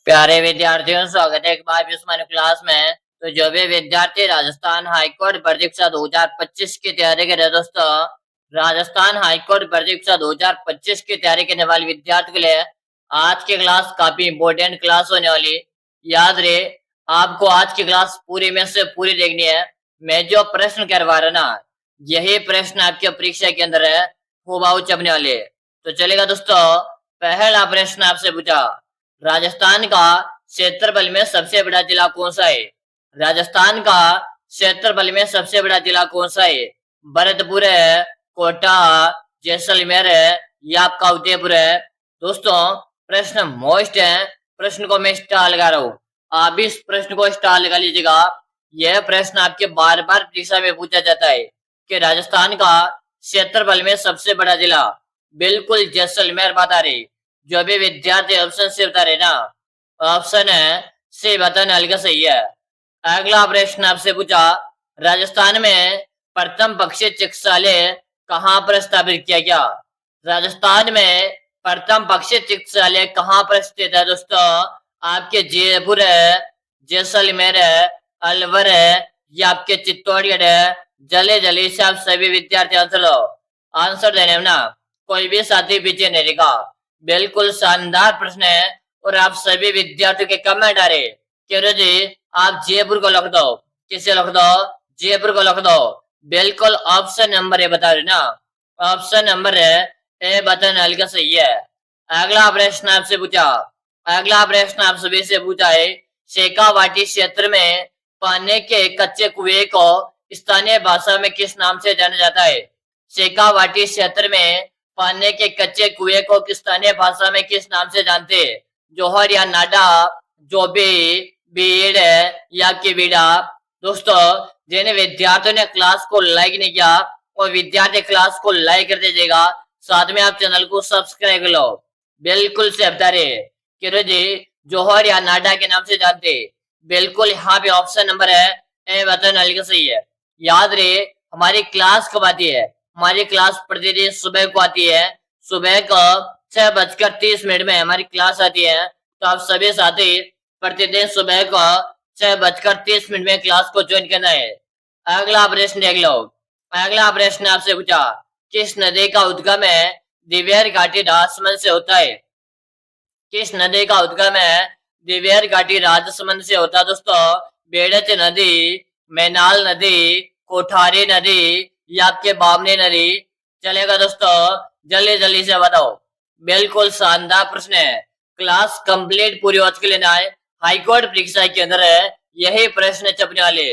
प्यारे विद्यार्थियों, स्वागत है एक बार इस हमारी क्लास में। तो जो भी विद्यार्थी राजस्थान हाईकोर्ट परीक्षा 2025 की तैयारी कर रहे हैं दोस्तों, राजस्थान हाईकोर्ट परीक्षा 2025 की तैयारी करने वाले विद्यार्थियों के लिए आज की क्लास काफी इंपोर्टेंट क्लास होने वाली। याद रहे, आपको आज की क्लास पूरी में से पूरी देखनी है। मैं जो प्रश्न करवा रहा ना, यही प्रश्न आपके परीक्षा के अंदर है, हूबहू छपने वाले। तो चलेगा दोस्तों, पहला प्रश्न आपसे पूछा, राजस्थान का क्षेत्रफल में सबसे बड़ा जिला कौन सा है? राजस्थान का क्षेत्रफल में सबसे बड़ा जिला कौन सा है? भरतपुर है, कोटा, जैसलमेर है या आपका उदयपुर है? दोस्तों, प्रश्न मोस्ट है, प्रश्न को मैं स्टार लगा रहा हूँ, आप इस प्रश्न को स्टार लगा लीजिएगा। यह प्रश्न आपके बार बार परीक्षा में पूछा जाता है कि राजस्थान का क्षेत्रफल में सबसे बड़ा जिला, बिल्कुल जैसलमेर बता रही। जो भी विद्यार्थी ऑप्शन से बता रहे ना, ऑप्शन है सी बताना हल्का सही है। अगला प्रश्न आपसे पूछा, राजस्थान में प्रथम पक्षी चिकित्सालय कहाँ पर स्थापित किया गया? राजस्थान में प्रथम पक्षी चिकित्सालय कहाँ पर स्थित है दोस्तों? आपके जयपुर है, जैसलमेर है, अलवर है या आपके चित्तौड़गढ़ है? जल्दी से आप सभी विद्यार्थी आंसर दो। आंसर देने में ना कोई भी साथी पीछे नहीं रहेगा। बिल्कुल शानदार प्रश्न है और आप सभी विद्यार्थियों के कमेंट आ रहे कि जी आप जयपुर को लिख दो। किसे लिख दो? जयपुर को लिख दो। बिल्कुल ऑप्शन नंबर ए बता रहे ना, ऑप्शन नंबर ए बताना हल्का सही है। अगला प्रश्न आपसे पूछा, अगला प्रश्न आप सभी से पूछा है, शेखावाटी क्षेत्र में पानी के कच्चे कुएं को स्थानीय भाषा में किस नाम से जाना जाता है? शेखावाटी क्षेत्र में पानी के कच्चे कुएं को स्थानीय भाषा में किस नाम से जानते हैं? जोहर या नाडा, जोबी, बीड़ या किबीड़ा? दोस्तों, जिन विद्यार्थियों ने क्लास को लाइक नहीं किया, वो विद्यार्थी क्लास को लाइक कर दीजिएगा, साथ में आप चैनल को सब्सक्राइब कर लो। बिल्कुल से बता रहे कि जी जोहर या नाडा के नाम से जानते, बिल्कुल यहाँ पे ऑप्शन नंबर है ए बताना हल्का सही है। याद रहे, हमारी क्लास कब आती है? हमारी क्लास प्रतिदिन सुबह को आती है, सुबह को 6:30 में हमारी क्लास आती है। तो आप सभी साथी प्रतिदिन सुबह को 6:30 में क्लास को ज्वाइन करना है। अगला प्रश्न देख लो। अगला प्रश्न आपसे पूछा, किस नदी का उद्गम है दिव्यर घाटी राजसमंद से होता है? किस नदी का उद्गम है दिव्यर घाटी राजसमंद से होता है दोस्तों? बेड़च नदी, मैनाल नदी, कोठारी नदी या आपके बामनी नदी? चलेगा दोस्तों, जल्दी से बताओ। बिल्कुल शानदार प्रश्न है, क्लास कंप्लीट पूरी हो चुकी लेना है। हाईकोर्ट परीक्षा के अंदर है यही प्रश्न छपने वाले।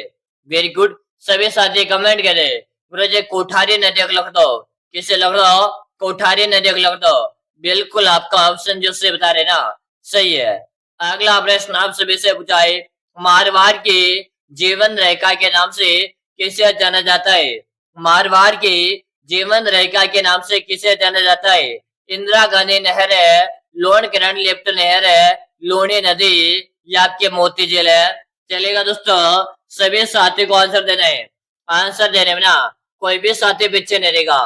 वेरी गुड, सभी साथी कमेंट करे मुझे कोठारी नदी लिख दो। किसे लिख दो? कोठारी नदी लिख दो। बिल्कुल आपका ऑप्शन जो से बता रहे ना सही है। अगला प्रश्न आप सभी से पूछा है, मारवाड़ की जीवन रेखा के नाम से किसे जाना जाता है? मारवाड़ की जीवन रेखा के नाम से किसे जाना जाता है? इंदिरा गांधी नहर है, लोन किरण लिफ्ट नहर है, लूणी नदी या आपके मोती झील है? चलेगा दोस्तों, सभी साथी को आंसर देना है। आंसर देने में ना कोई भी साथी पीछे नहीं रहेगा।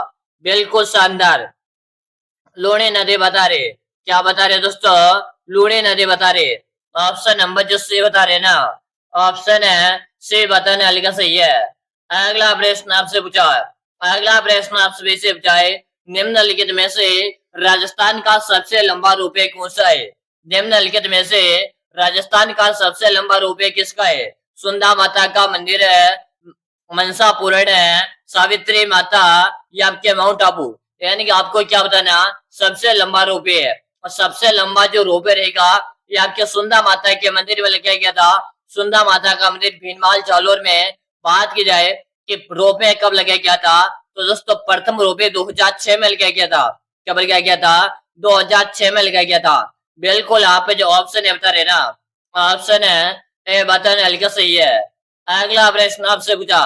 बिल्कुल शानदार, लूणी नदी बता रहे। क्या बता रहे दोस्तों? लूणी नदी बता रहे। ऑप्शन नंबर जो सी बता रहे ना, ऑप्शन है सी बताने वाले का सही है। अगला प्रश्न आपसे पूछा, अगला प्रश्न आप सभी से पूछा है, निम्नलिखित में से राजस्थान का सबसे लंबा रोपवे कौन सा है? निम्नलिखित में से राजस्थान का सबसे लंबा रोपवे किसका है? सुंदा माता का मंदिर है, मनसा पूरण है, सावित्री माता या आपके माउंट आबू? यानी कि आपको क्या बताना, सबसे लंबा रोपवे है। और सबसे लंबा जो रोपवे रहेगा ये आपके सुंदा माता के मंदिर में लगाया गया था। सुंदा माता का मंदिर भीनमाल जालोर में। बात की जाए कि रोपवे कब लगाया गया था, तो दोस्तों प्रथम रोपवे 2006 में लगाया गया था। कब लगाया गया था? 2006 में लगाया गया था। बिल्कुल आप जो ऑप्शन है बता रहे ना, ऑप्शन है ए बताने हल्का सही है। अगला प्रश्न आपसे पूछा,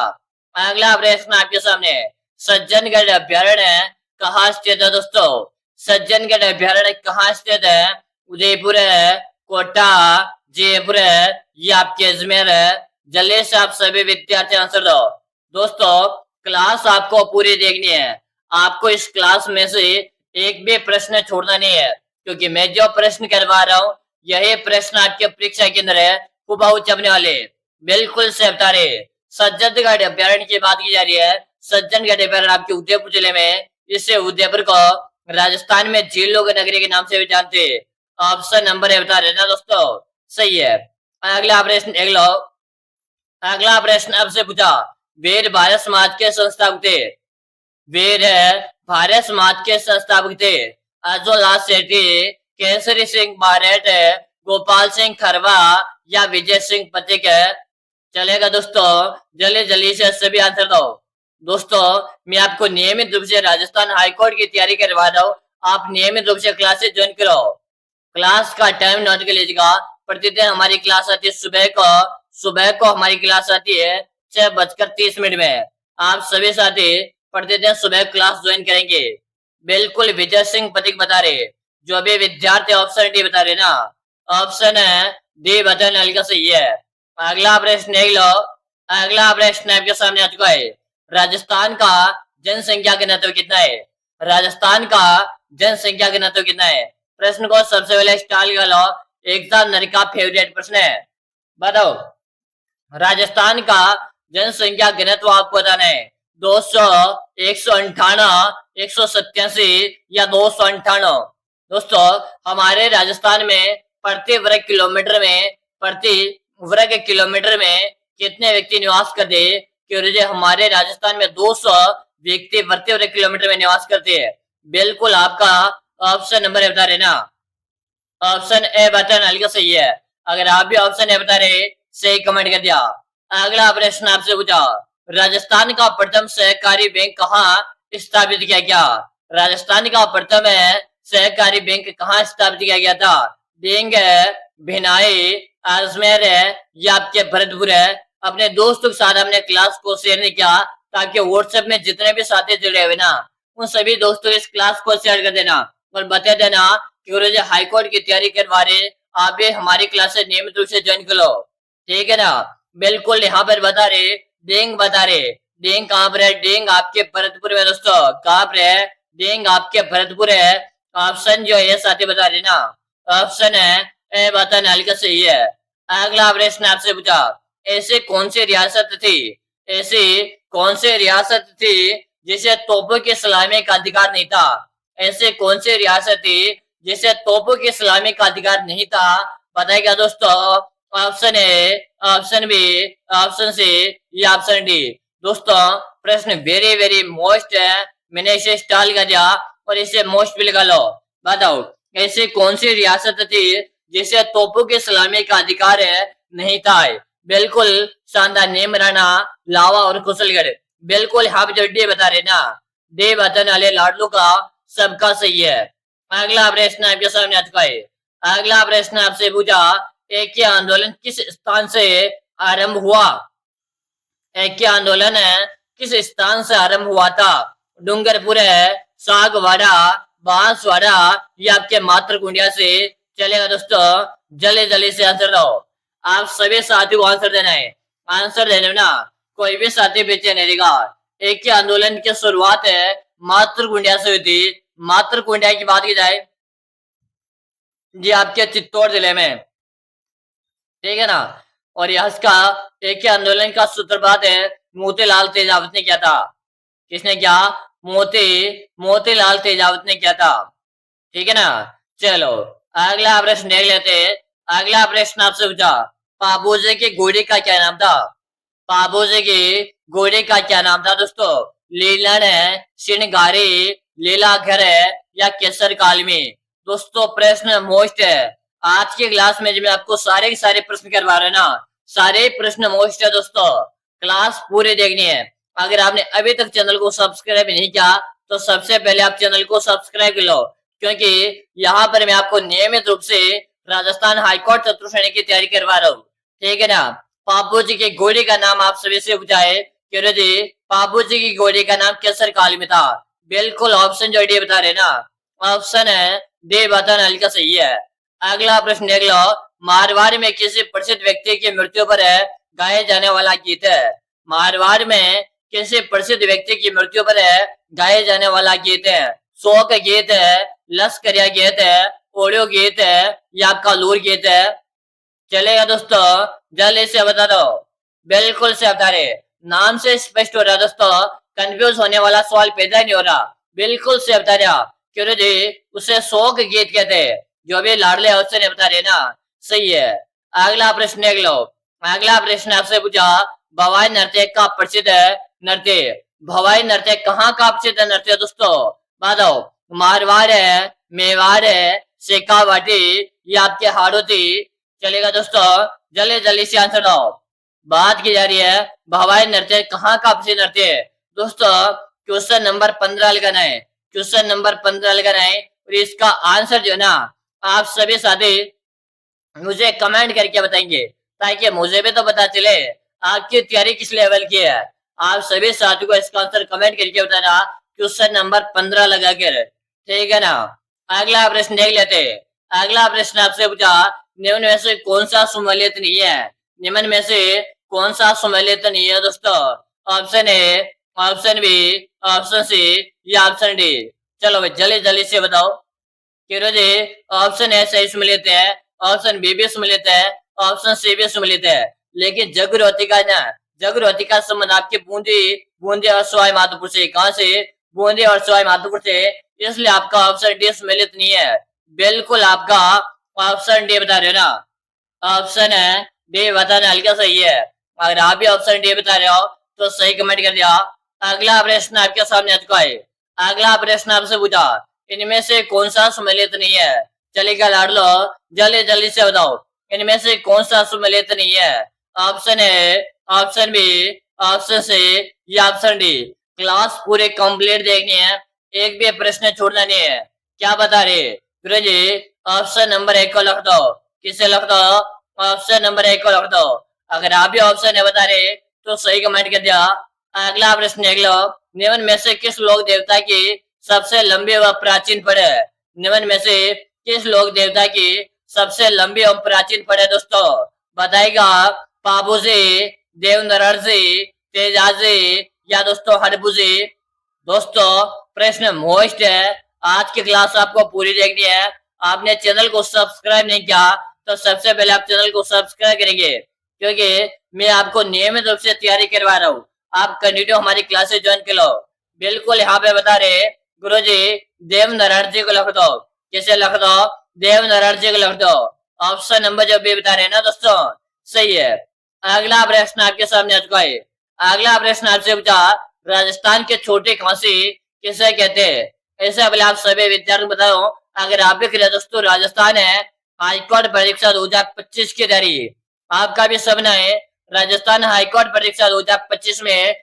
अगला प्रश्न आपके सामने, सज्जनगढ़ अभ्यारण्य कहाँ स्थित है दोस्तों? सज्जनगढ़ अभ्यारण्य कहाँ स्थित है? उदयपुर है, कोटा, जयपुर है या आपके अजमेर है? जल्दी से आप सभी विद्यार्थी आंसर दो। दोस्तों, क्लास आपको पूरी देखनी है, आपको इस क्लास में से एक भी प्रश्न छोड़ना नहीं है, क्योंकि मैं जो प्रश्न करवा रहा हूँ यही प्रश्न आपके परीक्षा के अंदर है, हुबहू छपने वाले। बिल्कुल से बता रहे। सज्जनगढ़ अभ्यारण्य की बात की जा रही है। सज्जनगढ़ अभ्यारण्य आपके उदयपुर जिले में, इसे उदयपुर को राजस्थान में झीलों की नगरी के नाम से भी जानते हैं। ऑप्शन नंबर है बता रहे ना दोस्तों, सही है। अगला प्रश्न देख लो। अगला प्रश्न आपसे पूछा, वीर भारत समाज के संस्थापक थे। वीर भारत समाज के संस्थापक थे अजोला सेठी, केसरी सिंह बारेट, गोपाल सिंह खरवा या विजय सिंह पथिक। चलेगा दोस्तों, जल्दी जल्दी से सभी आंसर दो। दोस्तों मैं आपको नियमित रूप से राजस्थान हाईकोर्ट की तैयारी करवा रहा हूँ। आप नियमित रूप से क्लासेस ज्वाइन करो। क्लास का टाइम नोट कर लीजिएगा। प्रतिदिन हमारी क्लास आती है सुबह को हमारी क्लास आती है 6:30 में। आप सभी साथी प्रतिदिन सुबह क्लास ज्वाइन करेंगे। बिल्कुल विजय सिंह पथिक बता रहे। जो भी विद्यार्थी ऑप्शन डी बता रहे ना, ऑप्शन डी बटन का सही है। अगला प्रश्न देख लो। अगला प्रश्न आपके सामने आ चुका है। राजस्थान का जनसंख्या घनत्व कितना है? राजस्थान का जनसंख्या घनत्व कितना है? प्रश्न को सबसे पहले स्टार्ट कर लो। एग्जामिनर का फेवरेट प्रश्न है। बताओ, राजस्थान का जनसंख्या घनत्व आपको बताना है। 200, 198, 187 या 298। दोस्तों हमारे राजस्थान में प्रति वर्ग किलोमीटर में कितने व्यक्ति निवास करते हैं? क्योंकि हमारे राजस्थान में 200 व्यक्ति प्रति वर्ग किलोमीटर में निवास करते हैं। बिल्कुल आपका ऑप्शन नंबर बता रहे ना, ऑप्शन ए बटन हल्का सही है। अगर आप भी ऑप्शन ए बता रहे, सही कमेंट कर दिया। अगला प्रश्न आपसे पूछा, राजस्थान का प्रथम सहकारी बैंक कहाँ स्थापित किया गया? राजस्थान का प्रथम सहकारी बैंक कहाँ स्थापित किया गया था? बेंग है, भिनाई, अजमेर है या आपके भरतपुर है। अपने दोस्तों के साथ हमने क्लास को शेयर नहीं किया, ताकि व्हाट्सएप में जितने भी साथी जुड़े हुए ना, उन सभी दोस्तों इस क्लास को शेयर कर देना और बता देना कि हाईकोर्ट की तैयारी करवा रहे, आप भी हमारी क्लासेस नियमित रूप से ज्वाइन कर लो। ठीक है ना? बिल्कुल यहाँ पर बता रहे, डेंग बता रहे। डेंग कहाँ पर है? डेंग आपके भरतपुर में दोस्तों। कहाँ पर है? डेंग आपके भरतपुर है। ऑप्शन जो है साथी बता रहे ना, ऑप्शन है ए बटन हल्का सही है। अगला प्रश्न आपसे पूछा, ऐसे कौन सी रियासत थी? ऐसी कौन सी रियासत थी जिसे तोपों की सलामी का अधिकार नहीं था? ऐसे कौन सी रियासत थी जिसे तोपों की सलामी का अधिकार नहीं था? बताएगा दोस्तों। Option A, option B, option C या ऑप्शन डी। दोस्तों प्रश्न वेरी वेरी मोस्ट है, मैंने इसे स्टाइल कर दिया और इसे मोस्ट भी लगा लो। बताओ, ऐसी कौन सी रियासत थी जिसे तोपों की सलामी का अधिकार नहीं था? बिल्कुल शानदार। नेम राणा, लावा और कुशलगढ़। बिल्कुल यहाँ पे जो डी बता रहे ना, डी बटन वाले लाडलू का सबका सही है। अगला प्रश्न आपके सामने आ चुका है। अगला प्रश्न आपसे पूछा, एक आंदोलन किस स्थान से आरंभ हुआ? एक आंदोलन किस स्थान से आरंभ हुआ था? डूंगरपुर है, सागवाड़ा, बांसवाड़ा या आपके मातृकुंडिया से? चलेगा दोस्तों, जल्दी जल्दी से आंसर दो। आप सभी साथियों को आंसर देना है। आंसर देने में ना कोई भी साथी पीछे नहीं रहेगा। एक आंदोलन की शुरुआत मातृकुंडिया से हुई थी। मातृकुंडिया की बात की जाए जी आपके चित्तौड़ जिले में, ठीक है ना? और इसका एक आंदोलन का सूत्रपात मोतीलाल तेजावत ने किया था। किसने किया? मोतीलाल तेजावत ने किया था। ठीक है ना? चलो अगला प्रश्न देख लेते हैं। अगला प्रश्न आपसे पूछा, पाबूजी की घोड़ी का क्या नाम था? पाबूजी की घोड़ी का क्या नाम था दोस्तों? लीलन है, शिनगारी, लीलाधर है या केसर कालमी? दोस्तों प्रश्न मोस्ट है। आज की क्लास में मैं आपको सारे के सारे प्रश्न करवा रहे ना, सारे प्रश्न मोस्ट है दोस्तों। क्लास पूरी देखनी है। अगर आपने अभी तक चैनल को सब्सक्राइब नहीं किया तो सबसे पहले आप चैनल को सब्सक्राइब कर लो, क्योंकि यहाँ पर मैं आपको नियमित रूप से राजस्थान हाईकोर्ट चतुर्थ श्रेणी की तैयारी करवा रहा हूँ। ठीक है ना? पाबूजी की घोड़ी का नाम आप सभी से पूछा है कि पाबूजी की घोड़ी का नाम केसर काल में था। बिल्कुल ऑप्शन जो डी बता रहे ना, ऑप्शन है डी बटन हल्का सही है। अगला प्रश्न देख लो। मारवाड़ में किसी प्रसिद्ध व्यक्ति की मृत्यु पर गाए जाने वाला गीत है? मारवाड़ में किसी प्रसिद्ध व्यक्ति की मृत्यु पर गाए जाने वाला गीत है? शोक गीत है, लश्करिया गीत है, ओडियो गीत है या आपका लूर गीत है? चलेगा दोस्तों, जल्दी से बता दो। बिल्कुल से बता रहे, नाम से स्पष्ट हो रहा दोस्तों, कंफ्यूज होने वाला सवाल पैदा ही नहीं हो रहा। बिल्कुल से बता रहा, क्यों जी उसे शोक गीत कहते हैं, जो भी लाडले अवसर ने बता रहे ना। सही है। अगला प्रश्न देख लो। अगला प्रश्न आपसे पूछा, भवाई नृत्य का प्रसिद्ध नृत्य, भवाई नृत्य कहाँ का प्रसिद्ध नृत्य दोस्तों? बताओ। मारवाड़ है, मेवाड़ है, शेखावाटी या आपके हाड़ौती? चलेगा दोस्तों, जल्दी जल्दी से आंसर दो। बात की जा रही है भवाई नृत्य कहाँ का प्रसिद्ध नृत्य है दोस्तों? क्वेश्चन नंबर 15 लगाना है, क्वेश्चन नंबर 15 लगाना है। और इसका आंसर जो है ना, आप सभी साथी मुझे कमेंट करके बताएंगे, ताकि मुझे भी तो पता चले आपकी तैयारी किस लेवल की है। आप सभी साथियों को इसका आंसर कमेंट करके बताना, क्वेश्चन नंबर 15 लगा कर। ठीक है ना। अगला प्रश्न देख लेते हैं। अगला प्रश्न आपसे पूछा, निम्न में से कौन सा सम्मिलित नहीं है? निम्न में से कौन सा सम्मिलित नहीं है दोस्तों? Option A, option B, option C या ऑप्शन डी? चलो भाई जल्दी जल्दी से बताओ। जी ऑप्शन ए सही सम्मिलित है, ऑप्शन बी भी सम्मिलित है, ऑप्शन सी भी सम्मिलित है। लेकिन जगुरवती का ना, जगुरवती का संबंध आपके बूंदी बूंदी और सवाई माधोपुर से। कहां से? बूंदी और सवाई माधोपुर से। इसलिए आपका ऑप्शन डी सम्मिलित नहीं है। बिल्कुल आपका ऑप्शन डी बता रहे हो ना? ऑप्शन है डी बताना हल्का सही है। अगर आप भी ऑप्शन डी बता रहे हो तो सही कमेंट कर दिया। अगला प्रश्न आपके सामने आ चुका है। अगला प्रश्न आपसे पूछा, इनमें से कौन सा सम्मिलित नहीं है? चलेगा लाडलो, जल्दी जल्दी से बताओ, इनमें से कौन सा सम्मिलित नहीं है? Option A, option B, option C या ऑप्शन डी? क्लास पूरे कंप्लीट देखनी है, एक भी प्रश्न छोड़ना नहीं है। क्या बता रहे गुरु जी? ऑप्शन नंबर 1 को लिख दो। किसे लिख दो? ऑप्शन नंबर 1 को लिख दो। अगर आप भी ऑप्शन है बता रहे तो सही कमेंट कर दिया। अगला प्रश्न देख लो, निम्न में से किस लोक देवता की सबसे लंबी व प्राचीन पड़ है? निम्न में से किस लोक देवता की सबसे लंबी और प्राचीन पड़ है दोस्तों? बताएगा पाबू जी, देवनारायण जी, तेजाज जी या दोस्तों हरबू जी? दोस्तों प्रश्न मोस्ट है, आज की क्लास आपको पूरी देखनी है। आपने चैनल को सब्सक्राइब नहीं किया तो सबसे पहले आप चैनल को सब्सक्राइब करेंगे, क्योंकि मैं आपको नियमित रूप से तैयारी करवा रहा हूँ। आप कंटिन्यू हमारी क्लासेस ज्वाइन कर लो। बिल्कुल यहाँ पे बता रहे गुरु जी, देवनारायण जी को लिख दो। कैसे लिख दो? देवनारायण जी को लिख दो। ऑप्शन नंबर जो भी बता रहे हैं ना दोस्तों, सही है। अगला प्रश्न आपके सामने आ चुका है। अगला प्रश्न आपसे पूछा, राजस्थान के छोटे खांसी किसे कहते हैं? ऐसे पहले आप सभी विद्यार्थी बताओ। अगर आप भी करें दोस्तों, राजस्थान है हाईकोर्ट परीक्षा 2025 की तैयारी, आपका भी सपना है राजस्थान हाईकोर्ट परीक्षा 2025 में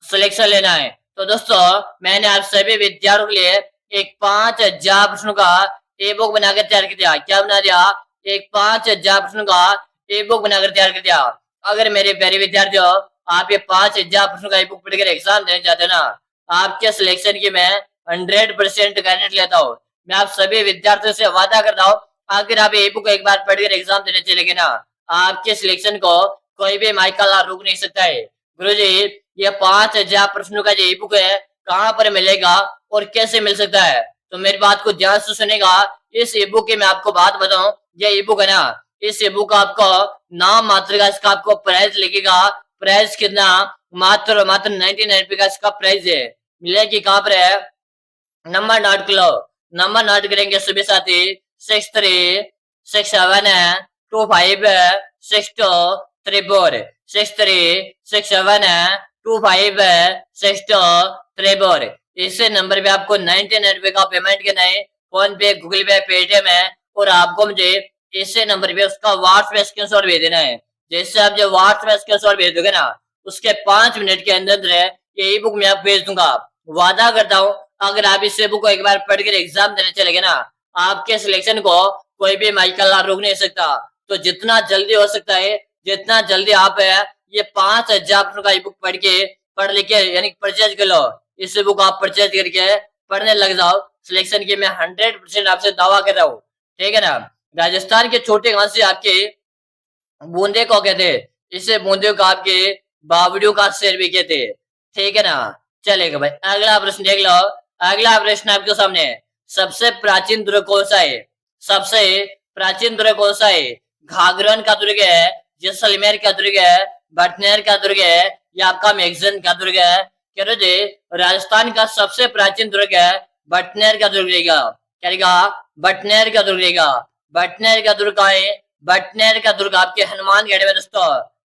सिलेक्शन लेना है। तो दोस्तों मैंने आप सभी विद्यार्थियों के लिए एक 5000 प्रश्नों का ई बुक बनाकर तैयार कर दिया। क्या बना दिया? एक 5000 प्रश्नों का ई बुक बनाकर तैयार कर दिया। अगर मेरे प्यारे विद्यार्थियों, आप ये 5000 प्रश्नों का ई बुक पढ़कर एग्जाम देना चाहते हो ना, आपके सिलेक्शन की मैं 100% गारंटी लेता हूँ। मैं आप सभी विद्यार्थियों से वादा करता हूँ, अगर आप ये बुक एक बार पढ़कर एग्जाम देने चलेंगे ना, आपके सिलेक्शन को कोई भी माइकल रोक नहीं सकता है। गुरुजी ये 5000 प्रश्नों का जो ई बुक है कहाँ पर मिलेगा और कैसे मिल सकता है? तो मेरी बात को ध्यान से सुनेगा। इस ई बुक की मैं आपको बात बताऊं, ये ई बुक है ना, इस ई बुक आपको नाम मात्र का इसका आपको प्राइस लिखेगा। प्राइस कितना? मात्र मात्र 99 रुपए का इसका प्राइस है। मिलेगी कहाँ पर है? नंबर नोट कर लो, नंबर नोट करेंगे सभी साथी। 6367256234 6367256234। इस नंबर पे आपको 99 रुपए का पेमेंट करना है। फोन पे, गूगल पे, पेटीएम है। और आपको मुझे इस नंबर पे उसका व्हाट्सएप स्क्रीनशॉट भेज देना है। जैसे आप जो व्हाट्सएप स्क्रीनशॉट भेज दोगे ना, उसके 5 मिनट के अंदर ये ई बुक मैं आप भेज दूंगा। वादा करता हूँ, अगर आप इस बुक को एक बार पढ़कर एग्जाम देने चलेंगे ना, आपके सिलेक्शन को कोई भी माइकल रोक नहीं सकता। तो जितना जल्दी हो सकता है, जितना जल्दी आप ये 5000 का ई बुक पढ़ लिख के यानी परचेज कर लो। इस बुक आप परचेज करके पढ़ने लग जाओ, सिलेक्शन की मैं 100% आपसे दावा कर रहा हूँ। ठीक है ना। राजस्थान के छोटे गांव से आपके बूंदे को कहते, इसे बूंदे को आपके बावड़ियों का शेर भी कहते। ठीक है ना। चलेगा भाई, अगला प्रश्न देख लो। अगला प्रश्न आपके सामने, सबसे प्राचीन दुर्ग कौन सा है? सबसे प्राचीन दुर्ग कौन सा है? घाघरन का दुर्ग है, जैसलमेर का दुर्ग है, भटनेर का दुर्ग है, या आपका मेगजन का दुर्ग है? कह रहे जी राजस्थान का सबसे प्राचीन दुर्ग है भटनेर का दुर्ग रहेगा। क्या रहेगा? भटनेर का दुर्ग रहेगा। भटनेर का दुर्ग कहाँ है? भटनेर का दुर्ग आपके हनुमानगढ़ में दोस्तों।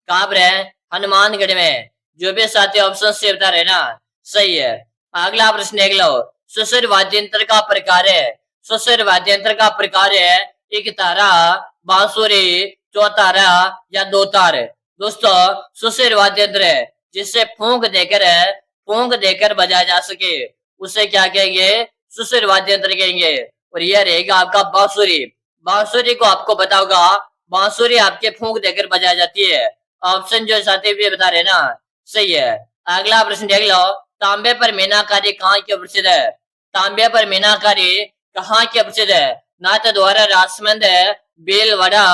कहाँ पर है? हनुमानगढ़ में। जो भी साथी ऑप्शन से बता रहे ना, सही है। अगला प्रश्न देख लो। सुसर वाद्य यंत्र का प्रकार है। सुसर वाद्य यंत्र का प्रकार है एक तारा, बांसुरी, चौतारा या दो तार। दोस्तों सुसर वाद्य यंत्र है जिससे फूंक देकर बजाया जा सके, उसे क्या कहेंगे? सुसर वाद्य यंत्र कहेंगे। और यह रहेगा आपका बांसुरी। बांसुरी को आपको पता होगा, बांसुरी आपके फूंक देकर बजाई जाती है। ऑप्शन जो साथी भी बता रहे ना, सही है। अगला प्रश्न देख लो। तांबे पर मीनाकारी कहाँ की प्रसिद्ध है? तांबे पर मीनाकारी कहाँ की प्रसिद्ध है? नाथद्वारा राजसमंद है, भीलवाड़ा,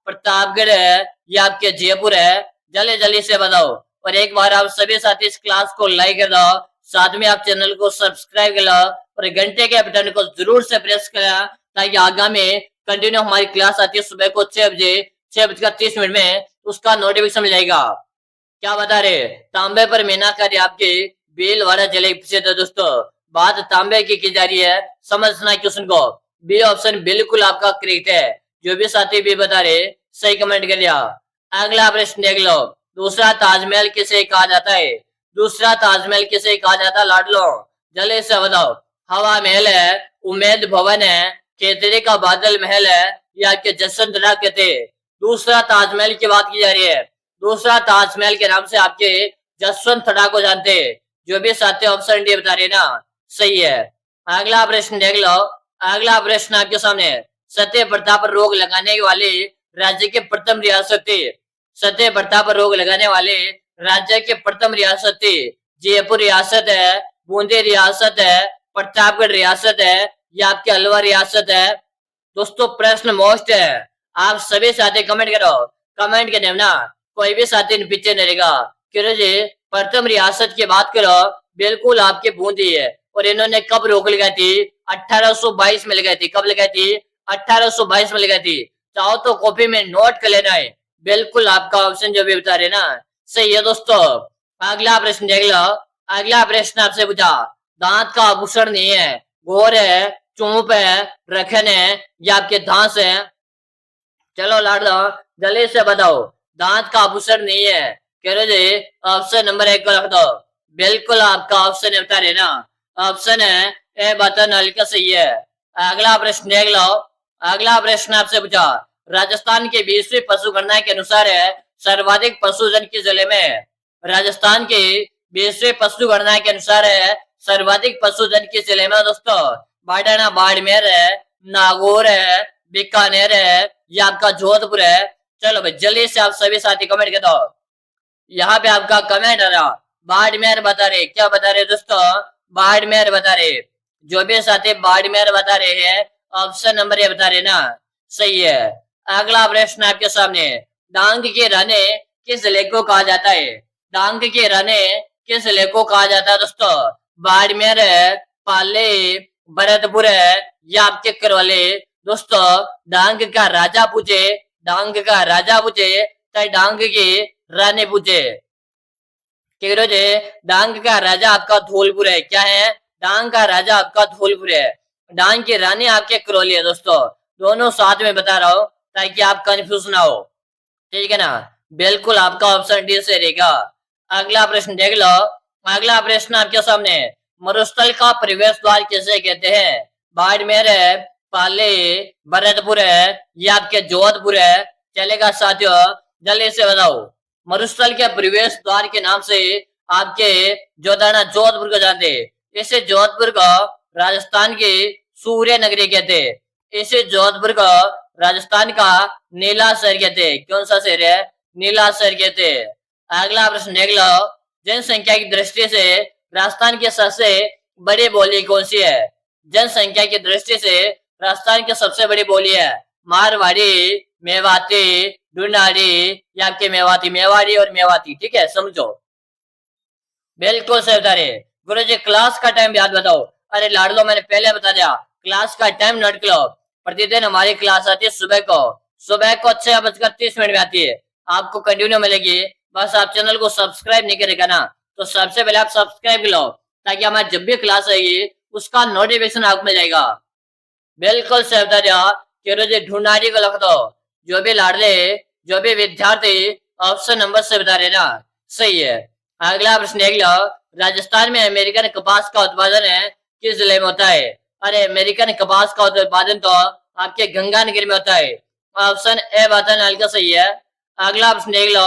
प्रतापगढ़ है, या आपके जयपुर है? जल्दी जल्दी से बताओ। और एक बार आप सभी साथी इस क्लास को लाइक कर दो, साथ में आप चैनल को सब्सक्राइब कर लो और घंटे के बटन को जरूर से प्रेस करें ताकि आगामी कंटिन्यू हमारी क्लास आती है सुबह को 6 बजे 6:30 में, उसका नोटिफिकेशन मिल जाएगा। क्या बता रहे? तांबे पर मीनाकारी आपके भीलवाड़ा जिले प्रसिद्ध है दोस्तों। बात तांबे की जा रही है, समझना क्वेश्चन को। बी ऑप्शन बिल्कुल आपका करेक्ट है। जो भी साथी भी बता रहे सही कमेंट कर दिया। अगला प्रश्न देख लो। दूसरा ताजमहल किसे कहा जाता है? दूसरा ताजमहल किसे कहा जाता है लाडलो? जल्दी से बताओ। हवा महल है, उम्मेद भवन है, केतरी का बादल महल है, या आपके जसवंतरा कहते? दूसरा ताजमहल की बात की जा रही है। दूसरा ताजमहल के नाम से आपके जसवंत थड़ा को जानते हैं। जो भी साथी ऑप्शन डी बता रहे ना, सही है। अगला प्रश्न देख लो। अगला प्रश्न आपके सामने। सत्य प्रथा पर रोक लगाने वाले राज्य के प्रथम रियासत थी। सत्य प्रथा पर रोक लगाने वाले राज्य के प्रथम रियासत थी। जयपुर रियासत है, बूंदी रियासत है, प्रतापगढ़ रियासत है, या आपके अलवर रियासत है? दोस्तों प्रश्न मोस्ट है, आप सभी साथी कमेंट करो। कमेंट के देना, कोई भी साथी पीछे नहीं रहेगा। क्यों जी प्रथम रियासत की बात करो, बिल्कुल आपके बूंदी है। और इन्होंने कब रोक लगाई थी? 1822 में लगाई थी। कब लगाई थी? 1822 में लगाई थी। चाहो तो कॉपी में नोट कर लेना है। बिल्कुल आपका ऑप्शन जो भी बता रहे ना, सही है दोस्तों। अगला प्रश्न देख लो। अगला प्रश्न आपसे पूछा, दांत का आभूषण नहीं है, गोर है, चूप है, रखन है, या आपके धांस है? चलो लाडो जल्दी से बताओ। दांत का आभूषण नहीं है। कह रहे जी ऑप्शन नंबर 1 को रख दो। बिल्कुल आपका ऑप्शन बता रहे ना, ऑप्शन है ए बटन हल्का सही है। अगला प्रश्न देख लो। अगला प्रश्न आपसे पूछा, राजस्थान के 20वीं पशु गणना के अनुसार है सर्वाधिक पशुधन किस जिले में है? राजस्थान के 20वीं पशु गणना के अनुसार है सर्वाधिक पशुधन किस जिले में दोस्तों? बाड़ाना बाड़मेर है, नागौर है, बीकानेर है, या आपका जोधपुर है? चलो भाई जल्दी से आप सभी साथी कमेंट कर दो। यहाँ पे आपका कमेंट आ रहा, बाड़मेर बता रहे। क्या बता रहे दोस्तों? बाड़मेर बता रहे। जो भी साथी बाड़मेर बता रहे हैं, ऑप्शन नंबर ए बता रहे ना, सही है। अगला प्रश्न आपके सामने। डांग के राने किस जिले को कहा जाता है? डांग के राने किस जिले को कहा जाता है दोस्तों? बाड़मेर है, पाले, भरतपुर है, या आपके करौली? दोस्तों डांग का राजा पूछे, डांग का राजा पूछे, चाहे डांग की रानी पूछे? डांग का राजा आपका धौलपुर है। क्या है? डांग का राजा आपका धौलपुर है। डांग की रानी आपके करौली है दोस्तों। दोनों साथ में बता रहा हूं ताकि आप कंफ्यूज ना हो, ठीक है ना? बिल्कुल आपका ऑप्शन डी से रहेगा। अगला प्रश्न देख लो। अगला प्रश्न आपके सामने। मरुस्थल का प्रवेश द्वार किसे कहते हैं? बाड़मेर है, पाले, भरतपुर है, या आपके जोधपुर है? चलेगा साथियों जल्दी से बताओ। मरुस्थल के प्रवेश द्वार के नाम से आपके जोधपुर को जानते हैं। इसे जोधपुर को राजस्थान की सूर्य नगरी कहते हैं। इसे जोधपुर को राजस्थान का नीला शहर कहते हैं। कौन सा शहर है? नीला शहर कहते हैं। अगला प्रश्न देख लो। जनसंख्या की दृष्टि से राजस्थान की सबसे बड़ी बोली कौन सी है? जनसंख्या की दृष्टि से राजस्थान की सबसे बड़ी बोली है मारवाड़ी, मेवाती, ढूंढाड़ी, या आपके मेवाती। मेवाड़ी और मेवाती, ठीक है, समझो। बिल्कुल सही बता रहे। गुरु जी क्लास का टाइम याद बताओ। अरे लाडलो मैंने पहले बता दिया, क्लास का टाइम नोट करो। प्रतिदिन हमारी क्लास आती है सुबह को 6:30 में आती है, आपको कंटिन्यू मिलेगी। बस आप चैनल को सब्सक्राइब नहीं करेगा ना, तो सबसे पहले आप सब्सक्राइब कर लो, ताकि हमारी जब भी क्लास आएगी उसका नोटिफिकेशन आपको मिल जाएगा। बिल्कुल सही बता दिया कि रोज ढूंढारी को लिख दो। जो भी लाडले, जो भी विद्यार्थी ऑप्शन नंबर से बता रहे ना, सही है। अगला प्रश्न देख लो, राजस्थान में अमेरिकन कपास का उत्पादन है किस जिले में होता है? अरे अमेरिकन कपास का उत्पादन तो आपके गंगानगर में होता है। ऑप्शन ए बताना हल्का सही है। अगला प्रश्न देख लो,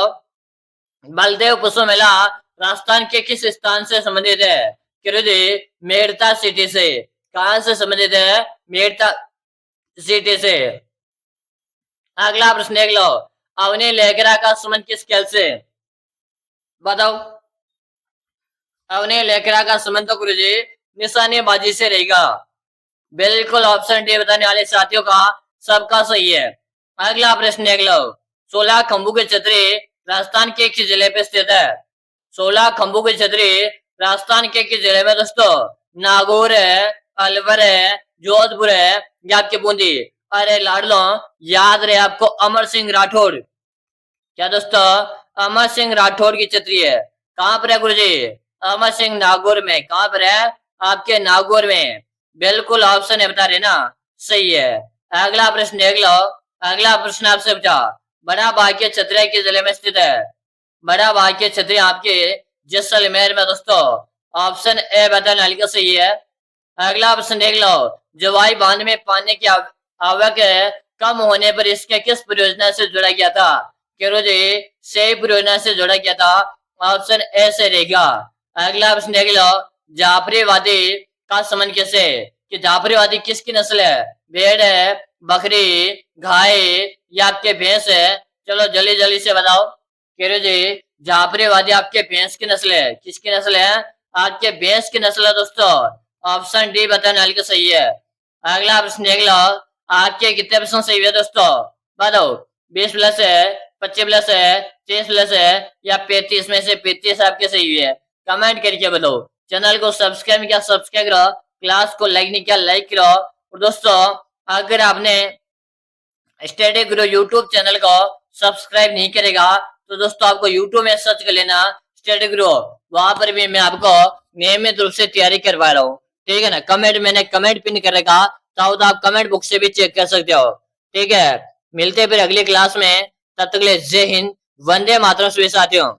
बलदेव पुष्प मेला राजस्थान के किस स्थान से संबंधित है? किरुदी मेड़ता सिटी से। कहां से संबंधित है? मेड़ता सिटी से। अगला प्रश्न देख लो, अवनी लेकरा का संबंध किस खेल से? बताओ। अवनी लेकरा का संबंध तो गुरुजी निशानेबाजी से रहेगा। बिल्कुल ऑप्शन डी बताने वाले साथियों का सबका सही है। अगला प्रश्न देख लो, 16 खंभू की छतरी राजस्थान के किस जिले पे स्थित है? 16 खंभू की छतरी राजस्थान के किस जिले में दोस्तों? नागौर है, अलवर है, जोधपुर है या आपके बूंदी? अरे लाडलो, याद रहे आपको अमर सिंह राठौड़। क्या दोस्तों? अमर सिंह राठौड़ की छतरी है। कहां पर है गुरुजी? अमर सिंह नागौर में। कहां पर है? आपके नागौर में। बिल्कुल ऑप्शन है बता रहे ना, सही है। अगला प्रश्न देख लो, अगला प्रश्न आपसे पूछा, बड़ा भाग्य छतरी किस जिले में स्थित है? बड़ा भाग्य छतरी आपके जैसलमेर में दोस्तों। ऑप्शन ए बताना हल्का सही है। अगला प्रश्न देख लो, जवाई बांध में पानी की आवक कम होने पर इसके किस परियोजना से जोड़ा गया था? जी सही परियोजना से जोड़ा गया था। ऑप्शन ए से रहेगा। अगला प्रश्न देख लो, जाफरीवादी का संबंध कैसे? कि जाफरीवादी किसकी नस्ल है? भेड़ है, बकरी, गाय या आपके भैंस है? चलो जल्दी जल्दी से बताओ। जी जाफरीवादी आपके भैंस की नस्ल है। किसकी नस्ल है? आपके भैंस की नस्ल है दोस्तों। ऑप्शन डी बताना हल्का सही है। अगला प्रश्न देख लो, आपके कितने प्रश्न सही है दोस्तों? बताओ। 20 प्लस है, 25 प्लस है, 30 प्लस है या 35 में से 35 आपके सही है? कमेंट करके बताओ। चैनल को सब्सक्राइब किया सब्सक्राइब करो, क्लास को लाइक नहीं किया लाइक करो। और दोस्तों अगर आपने स्टडी गुरु यूट्यूब चैनल को सब्सक्राइब नहीं करेगा तो दोस्तों आपको यूट्यूब में सर्च कर लेना स्टडी गुरु, वहां पर भी मैं आपको नियमित रूप से तैयारी करवा रहा हूँ। ठीक है ना, मैंने कमेंट पिन कर रखा, चाहो तो आप कमेंट बुक से भी चेक कर सकते हो। ठीक है, मिलते हैं फिर अगली क्लास में। तब तक के लिए जय हिंद, वंदे मातरम सभी साथियों।